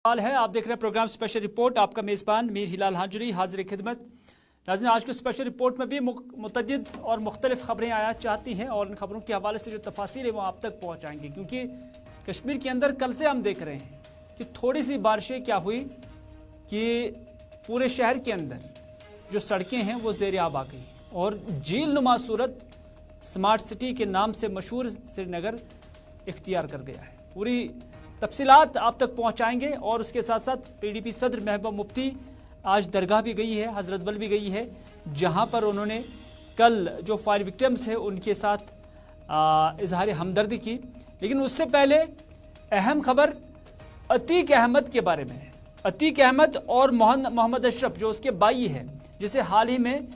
हाल है। आप देख रहे हैं प्रोग्राम स्पेशल रिपोर्ट। आपका मेज़बान मीर हिलाल हांजुरी हाजिर खिदमत। नाज़रीन, आज की स्पेशल रिपोर्ट में भी मुतअद्दिद और मुख्तलिफ खबरें आया चाहती हैं और इन खबरों के हवाले से जो तफासिल है वो आप तक पहुँचाएंगे, क्योंकि कश्मीर के अंदर कल से हम देख रहे हैं कि थोड़ी सी बारिशें क्या हुई कि पूरे शहर के अंदर जो सड़कें हैं वो ज़ेर आब आ गई और झील नुमा सूरत स्मार्ट सिटी के नाम से मशहूर श्रीनगर इख्तियार कर गया है। पूरी तफसीलात आप तक पहुंचाएंगे और उसके साथ साथ पीडीपी सदर महबूबा मुफ्ती आज दरगाह भी गई है, हजरत बल भी गई है, जहां पर उन्होंने कल जो फायर विक्टिम्स है उनके साथ इजहार हमदर्दी की। लेकिन उससे पहले अहम खबर अतीक अहमद के बारे में है। अतीक अहमद और मोहम्मद अशरफ जो उसके भाई है, जिसे हाल ही में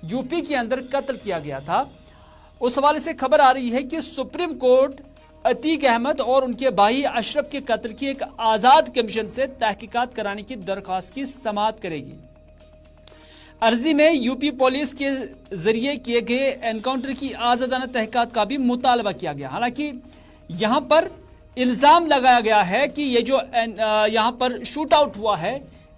यूपी के अंदर कत्ल किया गया था, उस हवाले से खबर आ रही है कि सुप्रीम कोर्ट अतीक अहमद और उनके भाई अशरफ के कत्ल की एक आज़ाद कमीशन से तहकीकात कराने की दरख्वास्त की समाअत करेगी। अर्जी में यूपी पुलिस के जरिए किए गए एनकाउंटर की आज़ादाना तहकीकात का भी मुतालबा किया गया। हालांकि यहाँ पर इल्ज़ाम लगाया गया है कि ये जो यहाँ पर शूट आउट हुआ है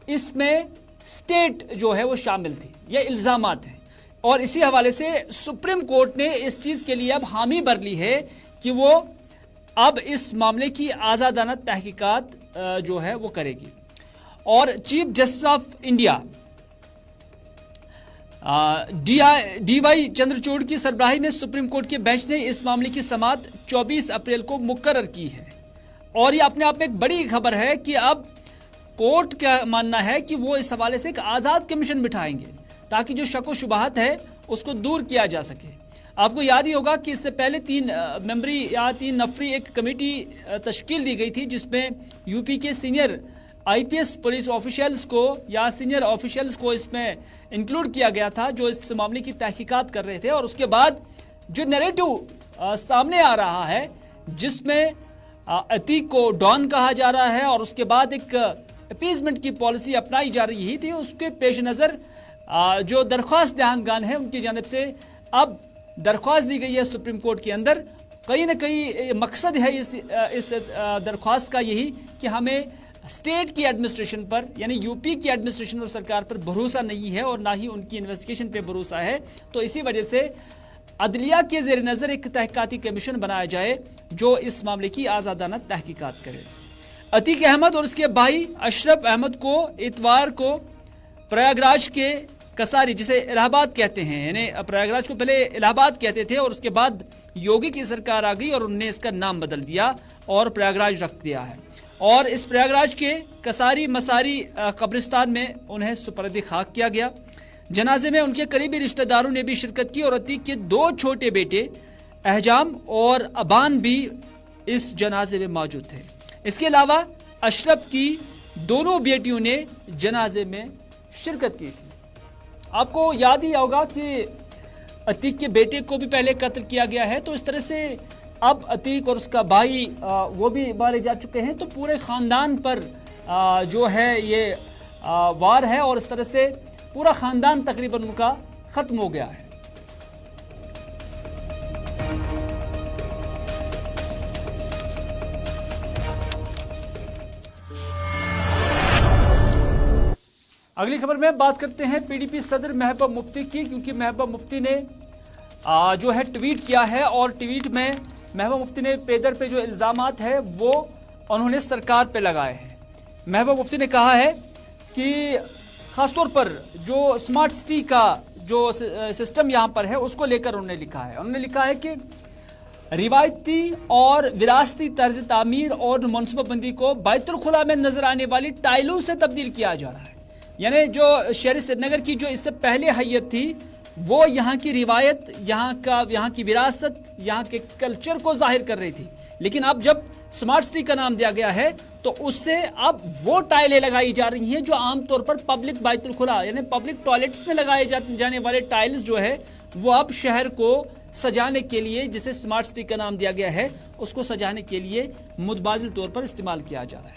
इसमें स्टेट जो है वो शामिल थी, ये इल्ज़ामात हैं और इसी हवाले से सुप्रीम कोर्ट ने इस चीज़ के लिए अब हामी भर ली है कि वो अब इस मामले की आज़ादाना तहकीकात जो है वो करेगी। और chief justice of India DY Chandrachud की सरबराही में सुप्रीम कोर्ट के बेंच ने इस मामले की समाअत 24 अप्रैल को मुकर्रर की है। और ये अपने आप में एक बड़ी खबर है कि अब कोर्ट का मानना है कि वो इस हवाले से एक आज़ाद कमीशन बिठाएंगे ताकि जो शक व शुबहात है उसको दूर किया जा सके। आपको याद ही होगा कि इससे पहले 3 नफरी एक कमेटी तश्कील दी गई थी जिसमें यूपी के सीनियर IPS पुलिस ऑफिशियल्स को या सीनियर ऑफिशियल्स को इसमें इंक्लूड किया गया था जो इस मामले की तहकीकात कर रहे थे। और उसके बाद जो नैरेटिव सामने आ रहा है जिसमें अतीक को डॉन कहा जा रहा है और उसके बाद एक अपीजमेंट की पॉलिसी अपनाई जा रही थी, उसके पेश नज़र जो दरख्वास्त दहानगान है उनकी जानिब से अब दरख्वास्त दी गई है सुप्रीम कोर्ट के अंदर। कहीं ना कहीं मकसद है इस दरख्वास्त का यही कि हमें स्टेट की एडमिनिस्ट्रेशन पर यानी यूपी की एडमिनिस्ट्रेशन और सरकार पर भरोसा नहीं है और ना ही उनकी इन्वेस्टिगेशन पे भरोसा है। तो इसी वजह से अदलिया के ज़ेर नज़र एक तहकीकाती कमीशन बनाया जाए जो इस मामले की आज़ादाना तहकीकात करे। अतीक अहमद और उसके भाई अशरफ अहमद को इतवार को प्रयागराज के कसारी, जिसे इलाहाबाद कहते हैं, यानी प्रयागराज को पहले इलाहाबाद कहते थे और उसके बाद योगी की सरकार आ गई और उन्होंने इसका नाम बदल दिया और प्रयागराज रख दिया है। और इस प्रयागराज के कसारी मसारी कब्रिस्तान में उन्हें सुपर्द खाक किया गया। जनाजे में उनके करीबी रिश्तेदारों ने भी शिरकत की और अतीक के 2 छोटे बेटे एहजाम और अबान भी इस जनाजे में मौजूद थे। इसके अलावा अशरफ की दोनों बेटियों ने जनाजे में शिरकत की थी। आपको याद ही होगा कि अतीक के बेटे को भी पहले कत्ल किया गया है, तो इस तरह से अब अतीक और उसका भाई वो भी मारे जा चुके हैं। तो पूरे ख़ानदान पर जो है ये वार है और इस तरह से पूरा ख़ानदान तकरीबन उनका ख़त्म हो गया है। अगली खबर में बात करते हैं पीडीपी सदर महबूबा मुफ्ती की, क्योंकि महबूबा मुफ्ती ने जो है ट्वीट किया है और ट्वीट में महबूबा मुफ्ती ने पैदर पे जो इल्ज़ामात है वो उन्होंने सरकार पे लगाए हैं। महबूबा मुफ्ती ने कहा है कि ख़ासतौर पर जो स्मार्ट सिटी का जो सिस्टम यहाँ पर है उसको लेकर उन्होंने लिखा है। उन्होंने लिखा है कि रिवायती और विरासती तर्ज तामीर और मनसूबाबंदी को बैतुल खुला में नजर आने वाली टाइलों से तब्दील किया जा रहा है। यानी जो शहर श्रीनगर की जो इससे पहले हैयत थी वो यहाँ की रिवायत, यहाँ की विरासत, यहाँ के कल्चर को जाहिर कर रही थी। लेकिन अब जब स्मार्ट सिटी का नाम दिया गया है तो उससे अब वो टाइलें लगाई जा रही हैं जो आमतौर पर पब्लिक बैतुल खुला यानी पब्लिक टॉयलेट्स में लगाए जाने वाले टाइल्स जो है वो अब शहर को सजाने के लिए, जिसे स्मार्ट सिटी का नाम दिया गया है, उसको सजाने के लिए मुतबादिल तौर पर इस्तेमाल किया जा रहा है।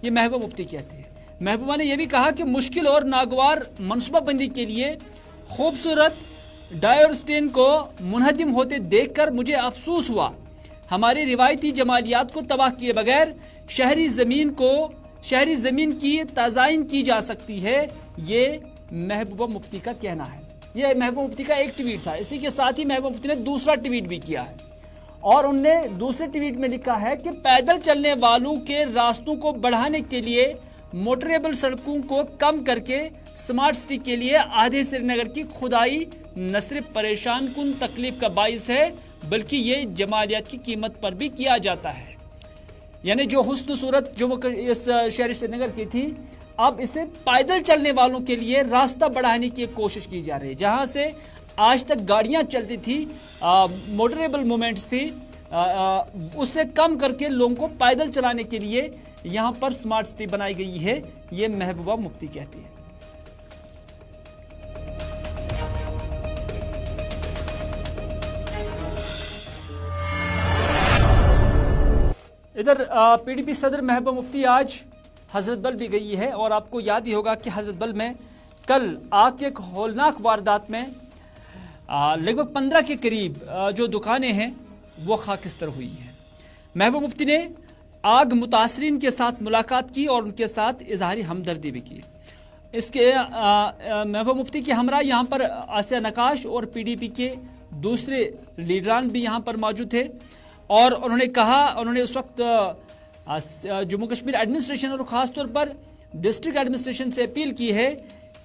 ये महबूबा मुफ्ती कहते हैं। महबूबा ने यह भी कहा कि मुश्किल और नागवार मनसूबाबंदी के लिए खूबसूरत डायोस्टेन को मुनहदिम होते देखकर मुझे अफसोस हुआ। हमारी रिवायती जमालियात को तबाह किए बगैर शहरी ज़मीन को शहरी ज़मीन की तज़ाइन की जा सकती है, ये महबूबा मुफ्ती का कहना है। ये महबूबा मुफ्ती का एक ट्वीट था। इसी के साथ ही महबूबा मुफ्ती ने दूसरा ट्वीट भी किया है और उनने दूसरे ट्वीट में लिखा है कि पैदल चलने वालों के रास्तों को बढ़ाने के लिए मोटरेबल सड़कों को कम करके स्मार्ट सिटी के लिए आधे श्रीनगर की खुदाई न सिर्फ परेशान कुन तकलीफ का बाइस है, बल्कि ये जमालियात की कीमत पर भी किया जाता है। यानी जो हुस्न सूरत जो वो इस शहर श्रीनगर की थी, अब इसे पैदल चलने वालों के लिए रास्ता बढ़ाने की कोशिश की जा रही है। जहां से आज तक गाड़ियां चलती थी, मोटरेबल मूवमेंट्स थी, उससे कम करके लोगों को पैदल चलाने के लिए यहां पर स्मार्ट सिटी बनाई गई है, ये महबूबा मुफ्ती कहती है। इधर पीडीपी सदर महबूबा मुफ्ती आज हजरत बल भी गई है और आपको याद ही होगा कि हजरत बल में कल आग की एक होलनाक वारदात में लगभग 15 के करीब जो दुकानें हैं वो खाकिस्तर हुई हैं। महबूबा मुफ्ती ने आग मुतासरीन के साथ मुलाकात की और उनके साथ इजहारी हमदर्दी भी की। इसके महबूबा मुफ्ती के हमरा यहाँ पर आसिया नकाश और पीडीपी के दूसरे लीडरान भी यहाँ पर मौजूद थे और उन्होंने उस वक्त जम्मू कश्मीर एडमिनिस्ट्रेशन और ख़ास तौर पर डिस्ट्रिक्ट एडमिनिस्ट्रेशन से अपील की है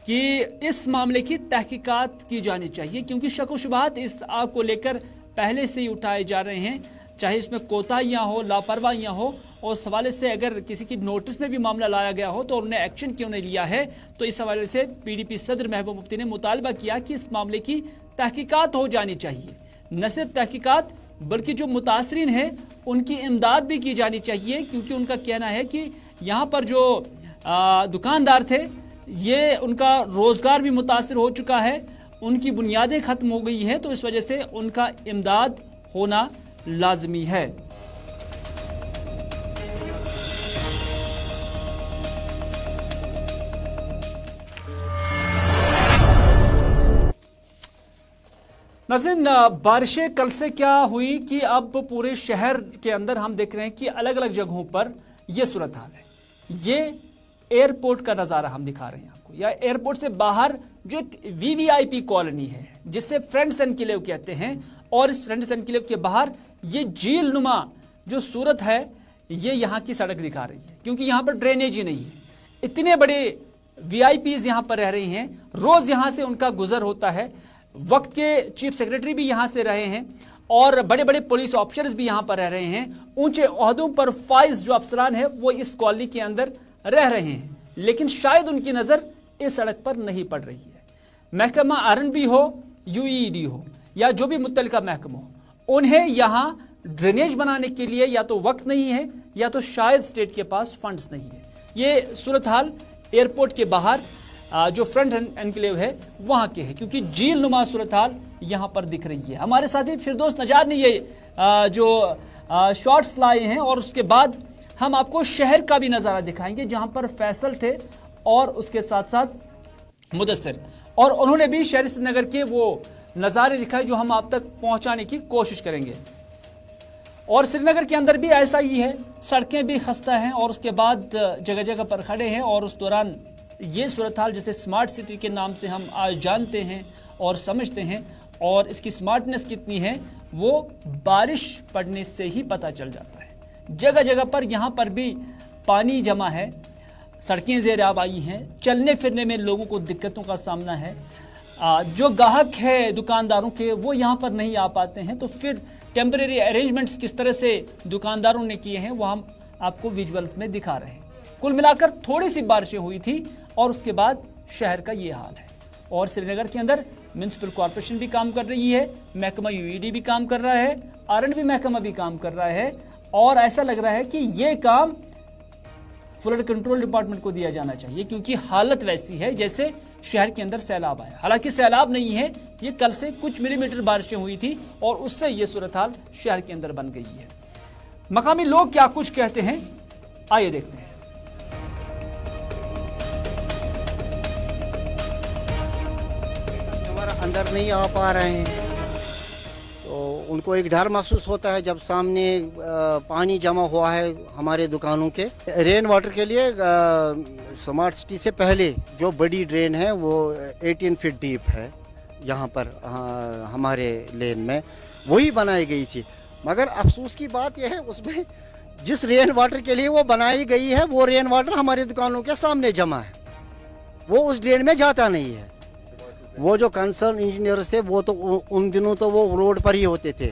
कि इस मामले की तहकीकात की जानी चाहिए, क्योंकि शक व शुबहात इस आग को लेकर पहले से ही उठाए जा रहे हैं, चाहे इसमें कोताहियाँ हो, लापरवाहियाँ हो, और इस हवाले से अगर किसी की नोटिस में भी मामला लाया गया हो तो उन्होंने एक्शन क्यों नहीं लिया है। तो इस हवाले से पीडीपी सदर महबूबा मुफ्ती ने मुतालबा किया कि इस मामले की तहकीकात हो जानी चाहिए। न सिर्फ तहकीकात बल्कि जो मुतासरीन हैं उनकी इमदाद भी की जानी चाहिए, क्योंकि उनका कहना है कि यहाँ पर जो दुकानदार थे ये उनका रोज़गार भी मुतासर हो चुका है, उनकी बुनियादें ख़त्म हो गई हैं, तो इस वजह से उनका इमदाद होना लाजमी है। नाज़रीन, बारिशें कल से क्या हुई कि अब पूरे शहर के अंदर हम देख रहे हैं कि अलग अलग जगहों पर यह सूरत हाल है। ये एयरपोर्ट का नज़ारा हम दिखा रहे हैं आपको, या एयरपोर्ट से बाहर जो एक वीवीआईपी कॉलोनी है जिसे फ्रेंड्स एनक्लेव कहते हैं, और इस फ्रेंड्स एनक्लेव के बाहर ये झील नुमा जो सूरत है ये यहाँ की सड़क दिखा रही है, क्योंकि यहाँ पर ड्रेनेज ही नहीं है। इतने बड़े वीआईपीज यहाँ पर रह रही हैं, रोज यहाँ से उनका गुजर होता है। वक्त के चीफ सेक्रेटरी भी यहाँ से रहे हैं और बड़े बड़े पुलिस ऑफिसर्स भी यहाँ पर रह रहे हैं। ऊंचे ओहदों पर फाइज जो अफसरान हैं वो इस कॉलोनी के अंदर रह रहे हैं, लेकिन शायद उनकी नज़र इस सड़क पर नहीं पड़ रही है। महकमा आरएनबी हो, यूईडी हो, या जो भी मुतल्लिका महकमा हो, उन्हें यहाँ ड्रेनेज बनाने के लिए या तो वक्त नहीं है या तो शायद स्टेट के पास फंड्स नहीं है। ये सूरत हाल एयरपोर्ट के बाहर जो फ्रंट एनक्लेव है वहाँ के है, क्योंकि झील नुमा सूरत हाल यहाँ पर दिख रही है। हमारे साथी फिरदौस नजार ने ये जो शॉट्स लाए हैं और उसके बाद हम आपको शहर का भी नज़ारा दिखाएंगे जहाँ पर फैसल थे और उसके साथ साथ मुदस्सिर, और उन्होंने भी शहर श्रीनगर के वो नज़ारे दिखाए जो हम आप तक पहुँचाने की कोशिश करेंगे। और श्रीनगर के अंदर भी ऐसा ही है, सड़कें भी खस्ता हैं और उसके बाद जगह जगह पर खड़े हैं, और उस दौरान ये सूरत हाल जिसे स्मार्ट सिटी के नाम से हम आज जानते हैं और समझते हैं, और इसकी स्मार्टनेस कितनी है वो बारिश पड़ने से ही पता चल जाता है। जगह जगह पर यहाँ पर भी पानी जमा है, सड़कें ज़ेर-आब आई हैं, चलने फिरने में लोगों को दिक्कतों का सामना है। जो ग्राहक है दुकानदारों के वो यहाँ पर नहीं आ पाते हैं, तो फिर टेम्परेरी अरेंजमेंट्स किस तरह से दुकानदारों ने किए हैं वो हम आपको विजुअल्स में दिखा रहे हैं। कुल मिलाकर थोड़ी सी बारिशें हुई थी और उसके बाद शहर का ये हाल है। और श्रीनगर के अंदर म्यूनिसिपल कॉरपोरेशन भी काम कर रही है, महकमा यूईडी भी काम कर रहा है, आरएनबी महकमा भी काम कर रहा है, और ऐसा लग रहा है कि ये काम फ्लड कंट्रोल डिपार्टमेंट को दिया जाना चाहिए, क्योंकि हालत वैसी है जैसे शहर के अंदर सैलाब आया। हालांकि सैलाब नहीं है, ये कल से कुछ मिलीमीटर बारिशें हुई थी और उससे ये सूरत हाल शहर के अंदर बन गई है। मकामी लोग क्या कुछ कहते हैं, आइए देखते हैं। कस्टमर अंदर नहीं आ पा रहे हैं, तो उनको एक डर महसूस होता है जब सामने पानी जमा हुआ है हमारे दुकानों के। रेन वाटर के लिए स्मार्ट सिटी से पहले जो बड़ी ड्रेन है वो 18 फीट डीप है यहाँ पर हमारे लेन में, वही बनाई गई थी। मगर अफसोस की बात यह है उसमें जिस रेन वाटर के लिए वो बनाई गई है वो रेन वाटर हमारी दुकानों के सामने जमा है, वो उस ड्रेन में जाता नहीं है। वो जो कंसर्न इंजीनियर थे वो तो उन दिनों तो वो रोड पर ही होते थे,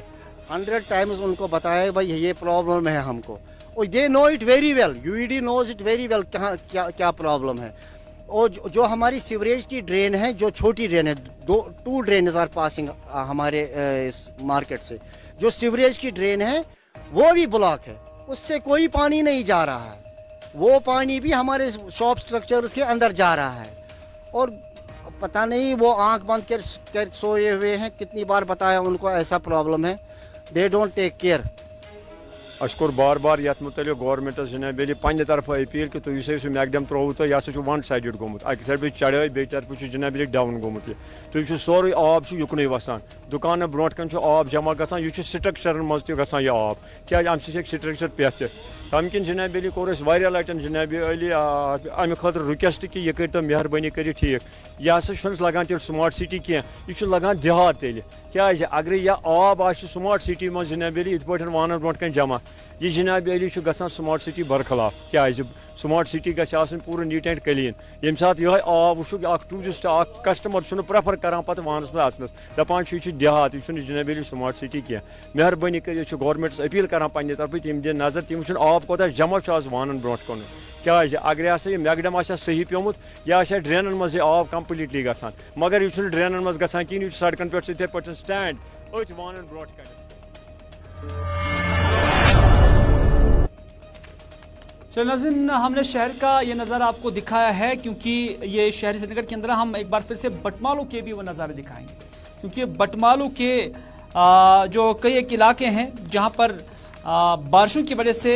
100 टाइम्स उनको बताया भाई ये प्रॉब्लम है हमको, और they know it very well, UED knows it very well क्या प्रॉब्लम है। और जो हमारी सीवरेज की ड्रेन है, जो छोटी ड्रेन है, 2 ड्रेनेज आर पासिंग हमारे इस मार्केट से, जो सीवरेज की ड्रेन है वो भी ब्लॉक है, उससे कोई पानी नहीं जा रहा है, वो पानी भी हमारे शॉप स्ट्रक्चर्स के अंदर जा रहा है। और पता नहीं वो आंख बंद कर सोए हुए हैं, कितनी बार बताया उनको ऐसा प्रॉब्लम है, दे डोंट टेक केयर। अशकोर बार बार ये मुतल गवर्नमेंट जनाब पन्ने तरफ अपील कि तुम सह मैकडम त्रो तो यह वन साइडेड गोमुत, अक तरफ चढ़ाई बे तरफ जनाब डाउन गोमुत, तुम सोरे आब युकन वसान, दुकान ब्रो कन आब जमा गसान, यह स्ट्रक्चर मज तक यह आब क्या अम स्ट्रक्चर पे तम किन जनाब कोर वारिया लटन जनाब अमे खतर रिक्वेस्ट कि यह कर मेहरबानी कर ठीक, यह हसा लगान तेल स्मार्ट सिटी की, यह लगान देहात तेल क्या अगर यह आब आ स्मार्ट सिटी मज जनाब इत पे वान ब्रो कन जमा, यह जनाब अली गसान स्मार्ट सिटी बरखलाफ क्या स्मार्ट सिटी गई पूरा नीट एंड क्लीन। ये सात यह आब वो टूरिस्ट कस्टमर प्रेफर करान पे वानस में अचनस दपान यह देहात, यह जनाब स्मार्ट सिटी की, मेहरबानी कर गवर्नमेंट अपील करान पन्ने तरफ तम दिन नजर, तम वो आब कोता जमा आज वानन ब्रो कन क्या अगर हसा मैकडम आ सही प्योमुत यह ड्रेनन मज आब कम्प्लीटली गसान, मगर यह ड्रेनन मज गसान कहीं, यह सड़कन पे इथे पे स्टैंड अथ वानन ब्रो कन। चलो नाज़रीन, हमने शहर का ये नज़ारा आपको दिखाया है, क्योंकि ये शहरी श्रीनगर के अंदर हम एक बार फिर से बटमालू के भी वो नज़ारे दिखाएंगे, क्योंकि बटमालू के जो कई एक इलाके हैं जहाँ पर बारिशों की वजह से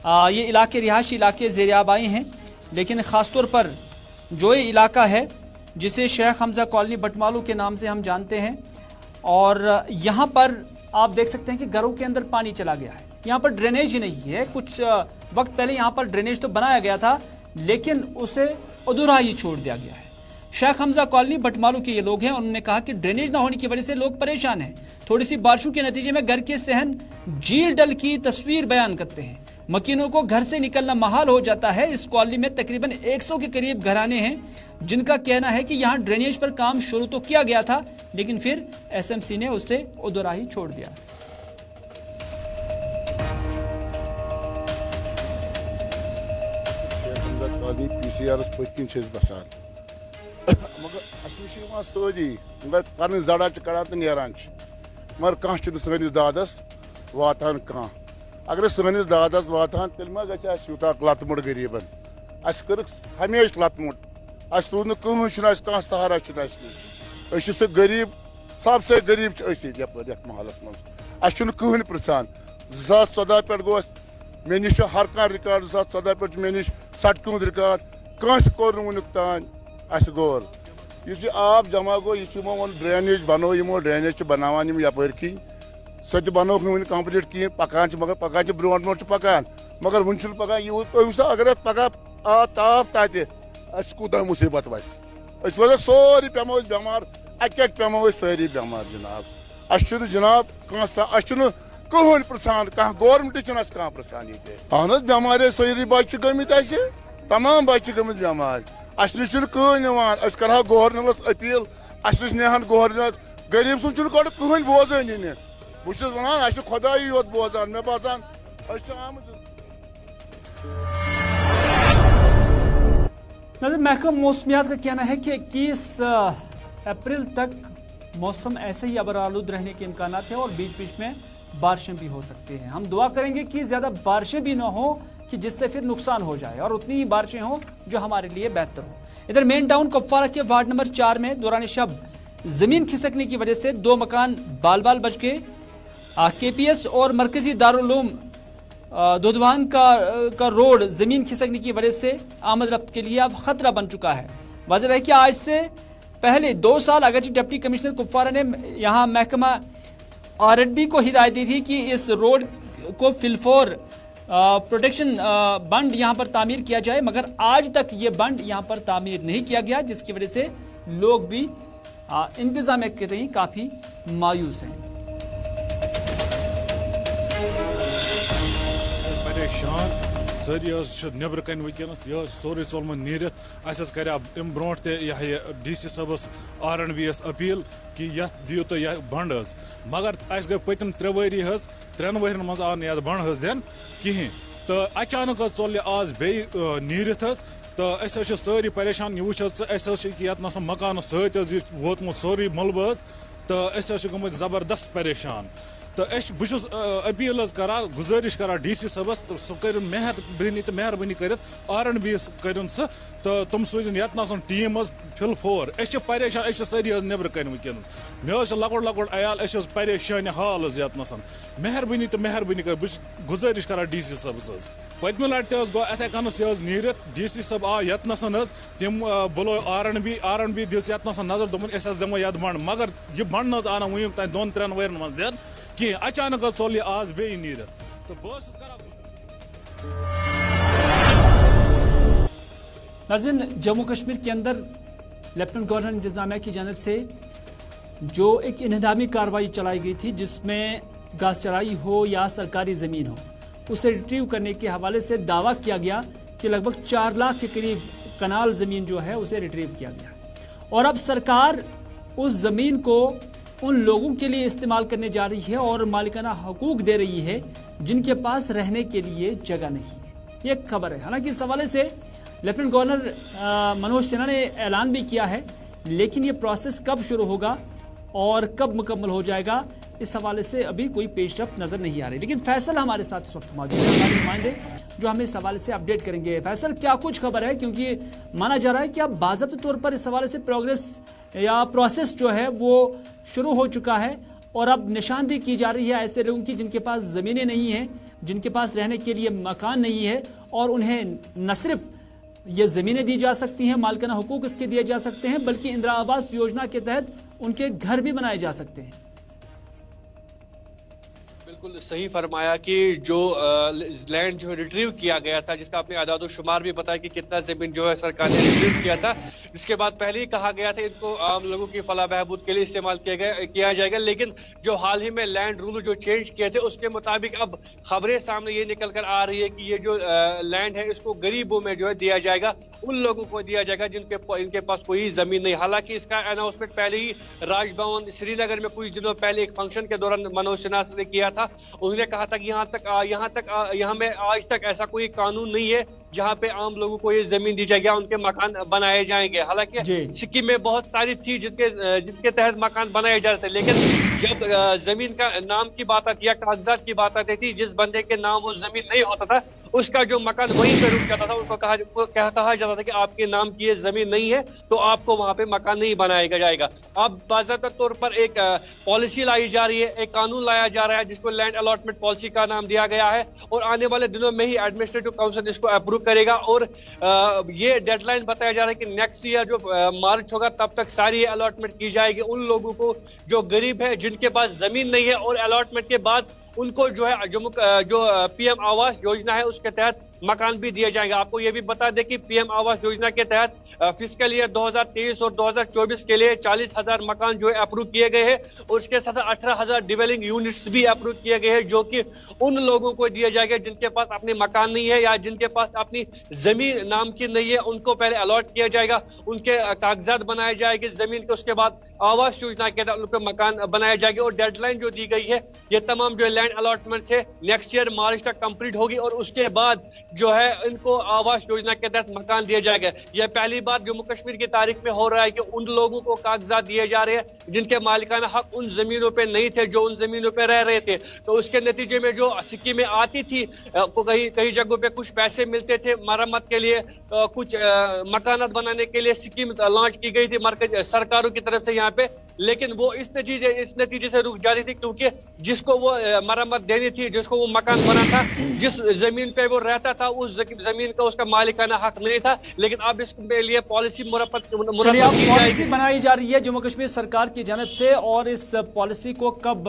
ये इलाके रिहायशी इलाके ज़ेर-ए-आब आए हैं, लेकिन ख़ास तौर पर जो ये इलाका है जिसे शेख हमज़ा कॉलोनी बटमालू के नाम से हम जानते हैं, और यहाँ पर आप देख सकते हैं कि घरों के अंदर पानी चला गया है। यहाँ पर ड्रेनेज ही नहीं है, कुछ वक्त पहले यहाँ पर ड्रेनेज तो बनाया गया था लेकिन उसे अधूरा ही छोड़ दिया गया है। शेख हमज़ा कॉलोनी बटमालू के ये लोग हैं, उन्होंने कहा कि ड्रेनेज ना होने की वजह से लोग परेशान हैं। थोड़ी सी बारिशों के नतीजे में घर के सहन झील डल की तस्वीर बयान करते हैं, मकीनों को घर से निकलना महाल हो जाता है। इस कॉलोनी में तकरीबन 100 के करीब घराने हैं, जिनका कहना है कि यहाँ ड्रेनेज पर काम शुरू तो किया गया था लेकिन फिर एसएमसी ने उसे अधूरा ही छोड़ दिया। PCR पत्किन बसान मगर सारी पे जड़ा कड़ान तो नान, मगर कह सैनिस दादस वातान कह, अगर सैनिस दादस वातान तेल मा यूता लतमुट गरीबन, अस कर हमेशा लतमुट, अस रूद कह सहारा सह गरीब, सबसे गरीब ये महलस मज कहन पृछान। 2014 पे गो मे निश हर कह रिकॉर्ड, 2014 पे मे निश सड़कों रिकॉर्ड, कंस कोर वुनुक तान अस गौर। इस आब जमा गो यह वो ड्रेनेज बनो, यमो ड्रेनेज बनावान यपर किन, सो बनो वन कम्प्लीट कहें, पकान मगर पकान ब्रो ब्रो पकान, मगर वन पकान यह अगर पका आ ताप तत कूत मुसीबत वस सोरी पेमो बेमार, अक पेमो सारी बेमार जनाब। अस जनाब कह कहन पृछान, कह गवर्नमेंट कह पृछान ये अहन बेमार सारी बच्चे गमित, तमाम बच्चे गमित बेमार, अस कहन अस करहा गवर्नरस अपील, अस नहान गवर्नर, गरीब सुन कहन बोजानी न, बहुत वन अस खुदाई योत बोजान, मे बसान महकमा मौसमियात का कहना है कि 21 अप्रैल तक मौसम ऐसे ही अबरालूद रहने के इम्कान हैं और बीच बीच में बारिशें भी हो सकती हैं। हम दुआ करेंगे कि ज़्यादा बारिशें भी ना हो कि जिससे फिर नुकसान हो जाए, और उतनी ही बारिशें हों जो हमारे लिए बेहतर हो। इधर मेन टाउन कुपवारा के वार्ड नंबर 4 में दौरान शब ज़मीन खिसकने की वजह से 2 मकान बाल बाल बच गए। KPS और मरकजी दारुल-उलूम दुधवान का रोड ज़मीन खिसकने की वजह से आमद रफ्त के लिए अब ख़तरा बन चुका है। वाज़ेह है कि आज से पहले 2 साल अगरचे डिप्टी कमिश्नर कुपवारा ने यहाँ महकमा आरएडबी को हिदायत दी थी कि इस रोड को फिलफोर प्रोटेक्शन बंड यहां पर तामीर किया जाए, मगर आज तक ये बंड यहां पर तामीर नहीं किया गया, जिसकी वजह से लोग भी इंतजामिया के तहत काफी मायूस हैं। परेशान सारी नबर कन वनस यह सोरे सोलम नीरत अस कर ब्रो DC सबस RNB अपील कि दियो तो यह बंड मगर अस गई पतम 3 वरी 3 वर मज आव न बंड दिन कहें तो अचानक चल आज बे नीरत तो अस सारी परेशान यह वो मकान सत वोतमुत सोरी मलब तो अस गम जबरदस्त परेशान तो बहुत अपील करा गुजारिश करा DC सबस तो सह कर मेहरबानी कर RNB कर तो तुम सोजन ये टीम फिल फोर परेशान सारी नबर कन वनस मे लकट लकट अयाल परेशान हाल ये मेहरबानी तो मेहरबानी कर गुजारिश करा DC सबस पतम लट गो अथे कन नीरत DC सब आ यतनसन तम बुलो RNB दिस यतनसन नजर दोपन दमो ये बंड मगर यह बंड आव ना वुक तक 2-3 वर मज दिन कि अचानक चल आज बे नीरत तो नाज़रीन, जम्मू कश्मीर के अंदर लेफ्टिनेंट गवर्नर इंतजामिया की जानिब से जो एक इन्हदामी कार्रवाई चलाई गई थी, जिसमें घास चराई हो या सरकारी ज़मीन हो, उसे रिट्रीव करने के हवाले से दावा किया गया कि लगभग 4 लाख के करीब कनाल ज़मीन जो है उसे रिट्रीव किया गया और अब सरकार उस ज़मीन को उन लोगों के लिए इस्तेमाल करने जा रही है और मालिकाना हकूक दे रही है जिनके पास रहने के लिए जगह नहीं है। ये एक खबर है। हालांकि इस हवाले से लेफ्टिनेंट गवर्नर मनोज सिन्हा ने ऐलान भी किया है, लेकिन ये प्रोसेस कब शुरू होगा और कब मुकम्मल हो जाएगा, इस हवाले से अभी कोई पेशरफ्त नजर नहीं आ रही। लेकिन फैसल हमारे साथ इस वक्त मौजूद है, हमारे नुमाइंदे जो हमें इस हवाले से अपडेट करेंगे। फैसल, क्या कुछ खबर है, क्योंकि माना जा रहा है कि अब बाज़ाब्ते तौर पर इस हवाले से प्रोग्रेस या प्रोसेस जो है वो शुरू हो चुका है और अब निशानदेही की जा रही है ऐसे लोगों की जिनके पास ज़मीनें नहीं हैं, जिनके पास रहने के लिए मकान नहीं है, और उन्हें न सिर्फ ये ज़मीनें दी जा सकती हैं, मालिकाना हुकूक इसके दिए जा सकते हैं, बल्कि इंदिरा आवास योजना के तहत उनके घर भी बनाए जा सकते हैं। बिल्कुल सही फरमाया कि जो लैंड जो रिट्रीव किया गया था, जिसका आपने आदाद शुमार भी बताया कि कितना जमीन जो है सरकार ने रिट्रीव किया था, जिसके बाद पहले ही कहा गया था इनको आम लोगों की फलाह बहबूद के लिए इस्तेमाल किया जाएगा, लेकिन जो हाल ही में लैंड रूल जो चेंज किए थे उसके मुताबिक अब खबरें सामने ये निकल कर आ रही है कि ये जो लैंड है इसको गरीबों में जो है दिया जाएगा, उन लोगों को दिया जाएगा इनके पास कोई जमीन नहीं। हालांकि इसका अनाउंसमेंट पहले ही राजभवन श्रीनगर में कुछ दिनों पहले एक फंक्शन के दौरान मनोज सिन्हा ने किया था। उन्होंने कहा था कि यहाँ में आज तक ऐसा कोई कानून नहीं है जहाँ पे आम लोगों को ये जमीन दी जाएगी, उनके मकान बनाए जाएंगे। हालांकि सिक्किम में बहुत सारी थी जिनके तहत मकान बनाए जा रहे थे, लेकिन जब जमीन का नाम की बात आती है, कागजात की बात आती थी, जिस बंदे के नाम वो जमीन नहीं होता था उसका जो मकान वहीं पे रुक जाता था, उनको कहा जाता था कि आपके नाम की ये जमीन नहीं है तो आपको वहां पे मकान नहीं बनाया जाएगा। अब बाज़ाब्ता तौर पर एक पॉलिसी लाई जा रही है, एक कानून लाया जा रहा है जिसको लैंड अलॉटमेंट पॉलिसी का नाम दिया गया है, और आने वाले दिनों में ही एडमिनिस्ट्रेटिव काउंसिल इसको अप्रूव करेगा। और ये डेडलाइन बताया जा रहा है कि नेक्स्ट ईयर जो मार्च होगा तब तक सारी अलॉटमेंट की जाएगी उन लोगों को जो गरीब है, जिनके पास जमीन नहीं है, और अलॉटमेंट के बाद उनको जो है जो PM आवास योजना है उसके तहत मकान भी दिए जाएंगे। आपको ये भी बता दें कि PM आवास योजना के तहत फिस्कल ईयर 2023 और 2024 के लिए 40,000 मकान जो है अप्रूव किए गए हैं, और उसके साथ 18,000 डिवेलिंग यूनिट्स भी अप्रूव किए गए हैं, जो कि उन लोगों को दिए जाएंगे जिनके पास अपने मकान नहीं है या जिनके पास अपनी जमीन नाम की नहीं है। उनको पहले अलॉट किया जाएगा, उनके कागजात बनाए जाएंगे जमीन के, उसके बाद आवास योजना के तहत उनको मकान बनाए जाएंगे। और डेडलाइन जो दी गई है ये तमाम जो लैंड अलॉटमेंट से नेक्स्ट ईयर मार्च तक कंप्लीट होगी, और उसके बाद जो है इनको आवास योजना के तहत मकान दिए जाएंगे। यह पहली बार जम्मू कश्मीर की तारीख में हो रहा है कि उन लोगों को कागजात दिए जा रहे हैं जिनके मालिकाना हक उन जमीनों पे नहीं थे, जो उन जमीनों पे रह रहे थे। तो उसके नतीजे में जो सिक्किम में आती थी, कई जगहों पे कुछ पैसे मिलते थे मरम्मत के लिए, कुछ मकानात बनाने के लिए स्कीम लॉन्च की गई थी मरकज सरकारों की तरफ से यहाँ पे, लेकिन वो इस नतीजे से रुक जाती थी क्योंकि जिसको वो मरम्मत देनी थी, जिसको वो मकान बना था, जिस जमीन पे वो रहता था, उस जमीन का उसका मालिकाना हक नहीं था। लेकिन अब इसके लिए पॉलिसी पॉलिसी बनाई जा रही है जम्मू कश्मीर सरकार की जानिब से, और इस पॉलिसी को कब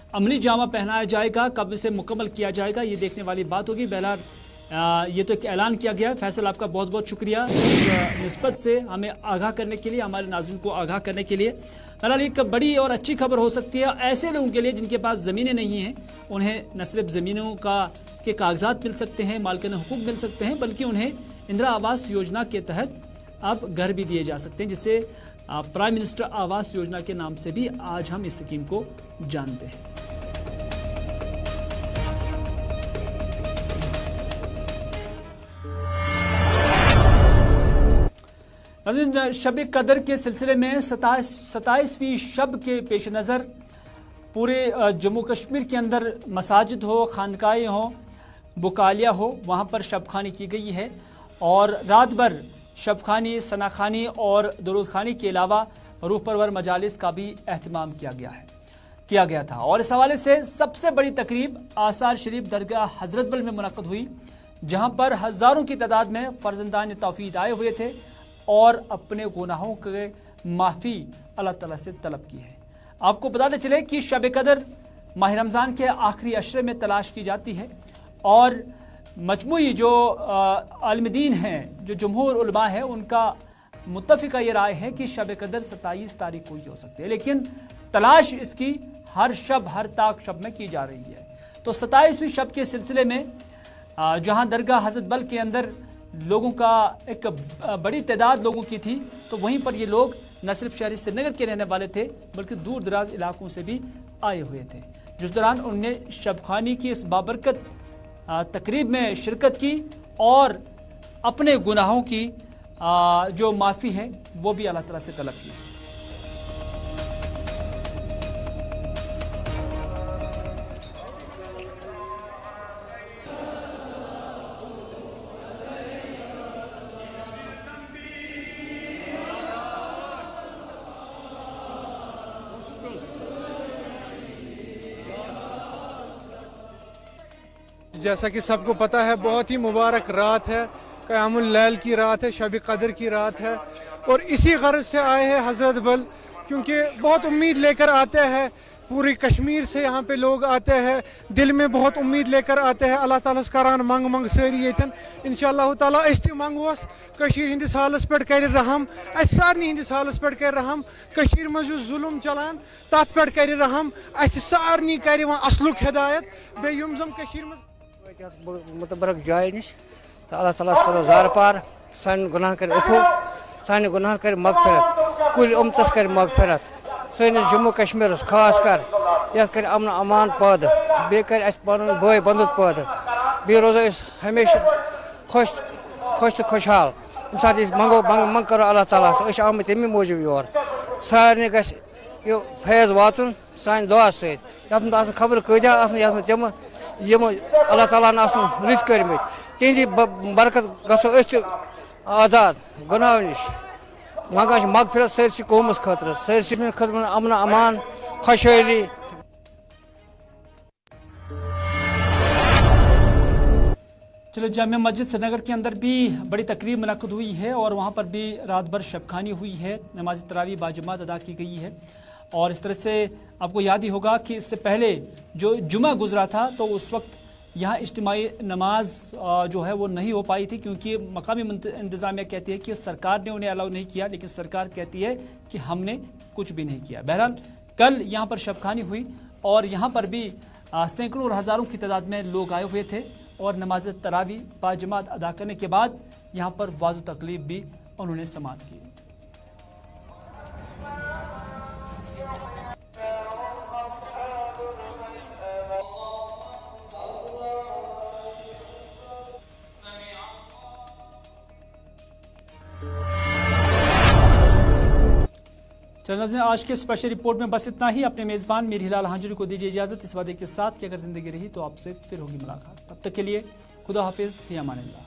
अमली जामा पहनाया जाएगा, कब इसे मुकम्मल किया जाएगा, ये देखने वाली बात होगी। बहरहाल ये तो एक ऐलान किया गया है। फैसल, आपका बहुत बहुत शुक्रिया इस निस्बत से हमें आगाह करने के लिए, हमारे नाज़रीन को आगाह करने के लिए। बहरहाल एक बड़ी और अच्छी खबर हो सकती है ऐसे लोगों के लिए जिनके पास ज़मीनें नहीं हैं। उन्हें न सिर्फ ज़मीनों के कागजात मिल सकते हैं, मालिकाना हुकूक मिल सकते हैं, बल्कि उन्हें इंदिरा आवास योजना के तहत अब घर भी दिए जा सकते हैं, जिसे प्राइम मिनिस्टर आवास योजना के नाम से भी आज हम इस स्कीम को जानते हैं। नाज़रीन, शब कदर के सिलसिले में 27वीं शब के पेश नज़र पूरे जम्मू कश्मीर के अंदर मसाजिद हो, खानकाएँ हो, बुकालिया हो, वहाँ पर शब खानी की गई है और रात भर शब खानी, सना खानी और दुरूद खानी के अलावा रूह परवर मजालिस का भी एहतमाम किया गया था। और इस हवाले से सबसे बड़ी तकरीब आसार शरीफ दरगाह हजरत बल में मुनक़द हुई, जहाँ पर हज़ारों की तादाद में फ़र्जंदान तौहीद आए हुए थे और अपने गुनाहों के माफ़ी अल्लाह ताला से तलब की है। आपको बताते चले कि शब कदर माह रमज़ान के आखिरी अशरे में तलाश की जाती है और मजमूई जो आलिम-ए-दीन हैं, जो जमहूर उलमा है, उनका मुत्तफ़िक़ा ये राय है कि शब कदर 27 तारीख को ही हो सकती है, लेकिन तलाश इसकी हर शब, हर ताक शब में की जा रही है। तो 27वीं शब के सिलसिले में जहाँ दरगाह हज़रत बल के अंदर लोगों का एक बड़ी तादाद लोगों की थी, तो वहीं पर ये लोग न सिर्फ शहरी श्रीनगर के रहने वाले थे बल्कि दूर दराज इलाकों से भी आए हुए थे, जिस दौरान उन्होंने शब खानी की इस बाबरकत तकरीब में शिरकत की और अपने गुनाहों की जो माफ़ी है वो भी अल्लाह ताला से तलब की। जैसा कि सबको पता है, बहुत ही मुबारक रात है, क़यामुल लैल की रात है, शब कदर की रात है और इसी गर्ज से आए हैं हज़रत बल, क्योंकि बहुत उम्मीद लेकर आते हैं। पूरी कश्मीर से यहाँ पे लोग आते हैं, दिल में बहुत उम्मीद लेकर आते हैं। अल्लाह ताला करान मंग मंग सारी येतन इंशाअल्लाह ताला इस मंगोस कशीर हिंदिस हालस पे कर रहम, सारनी हिंदिस हालस पे कर रहम, कशीर मज जुल्म चलान तथ पे कर रहम, सारनी कर असलुक हिदायत बे युम जम कशीर मज मुतबरक जाय निश तो अल्लाह ताला करो जार पार, सान गुनाह कर उफो, सान गुनाह कर मगफिरत, कुल उम्मतस कर मगफिरत, सैनिस जम्मू कश्मीर खास कर यथ कर अमन अमान पद, बे कर अस पन भाई बंधुत पद, बे रोज हमेशा खुश खुश तो खुशहाल। यम साथ मंगो मंग करो अल्लाह ताला से आम तमी मूजूब योर सारे गस यो फैज वातुन सान दुआ सत, यथ खबर कदा यथ तम यम अल्लाह ताला रिफ कर्मित, तिहंदी बरकत गसो आजाद गुनाह निश, मंगान मगफिरत सरसी कौमस खतर, सरसी खतर अमन अमान खुशहाली। चलो, जामिया मस्जिद श्रीनगर के अंदर भी बड़ी तकरीब मुनक़्क़द हुई है और वहाँ पर भी रात भर शब खानी हुई है, नमाज तरावी बाजमात अदा की गई है। और इस तरह से आपको याद ही होगा कि इससे पहले जो जुमा गुजरा था तो उस वक्त यहाँ इज्तिमाई नमाज जो है वो नहीं हो पाई थी, क्योंकि मकामी इंतज़ामिया कहती है कि सरकार ने उन्हें अलाउ नहीं किया, लेकिन सरकार कहती है कि हमने कुछ भी नहीं किया। बहरहाल कल यहाँ पर शब खानी हुई और यहाँ पर भी सैकड़ों और हज़ारों की तादाद में लोग आए हुए थे और नमाज तरावी बाजमात अदा करने के बाद यहाँ पर वाज़ तकलीफ भी उन्होंने समाअत की। चलिए, आज के स्पेशल रिपोर्ट में बस इतना ही। अपने मेज़बान मीर हिलाल हांजरी को दीजिए इजाज़त, इस वादे के साथ कि अगर ज़िंदगी रही तो आपसे फिर होगी मुलाकात। तब तक के लिए खुदा हाफिज़, फ़ी अमानिल्लाह।